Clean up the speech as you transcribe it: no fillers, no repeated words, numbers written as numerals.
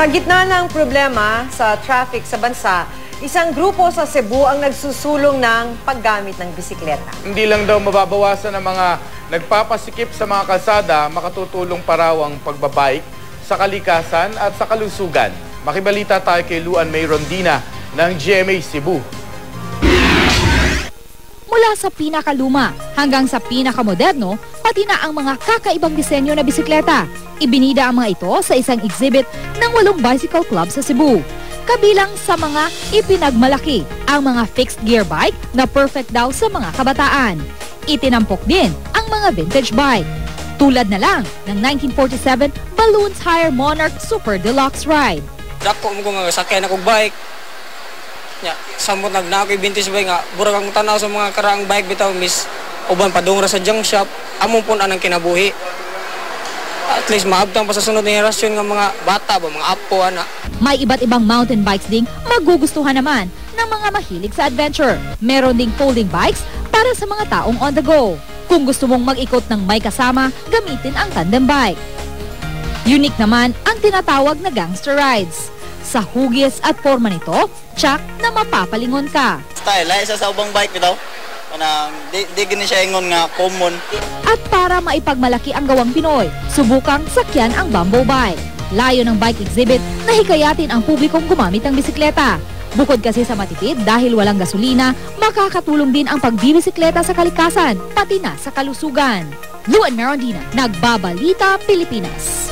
Sa gitna ng problema sa traffic sa bansa, isang grupo sa Cebu ang nagsusulong ng paggamit ng bisikleta. Hindi lang daw mababawasan ng mga nagpapasikip sa mga kalsada, makatutulong pa raw ang pagbabike sa kalikasan at sa kalusugan. Makibalita tayo kay Luan May Rondina ng GMA Cebu. Mula sa pinakaluma hanggang sa pinakamoderno, pati na ang mga kakaibang disenyo na bisikleta. Ibinida ang mga ito sa isang exhibit ng 8 bicycle club sa Cebu. Kabilang sa mga ipinagmalaki ang mga fixed gear bike na perfect daw sa mga kabataan. Itinampok din ang mga vintage bike. Tulad na lang ng 1947 Balloons Hire Monarch Super Deluxe Ride. Dako mo nga sakay na kong bike. Ya, samot nagnakoy vintage bike nga, burag ang tanaw sa mga karaang bike bitaw miss uban padung ra sa junk shop, amon pun anang kinabuhi. At least maabtang pa sa sunod na henerasyon nga mga bata ba, mga apo ana. May iba't ibang mountain bikes ding magugustuhan naman ng mga mahilig sa adventure. Meron ding folding bikes para sa mga taong on the go. Kung gusto mong mag-ikot ng may kasama, gamitin ang tandem bike. Unique naman ang tinatawag na gangster rides. Sa hugis at forma nito, tsak na mapapalingon ka. Style, isa sa ubang bike bitaw. Kanang di gini siya ingon nga common. At para maipagmalaki ang gawang Pinoy, subukang sakyan ang Bamboo Bike. Layo ng bike exhibit na hikayatin ang publikong gumamit ng bisikleta. Bukod kasi sa matipid dahil walang gasolina, makakatulong din ang pagbibisikleta sa kalikasan, pati na sa kalusugan. Luan May Rondina, Nagbabalita, Pilipinas.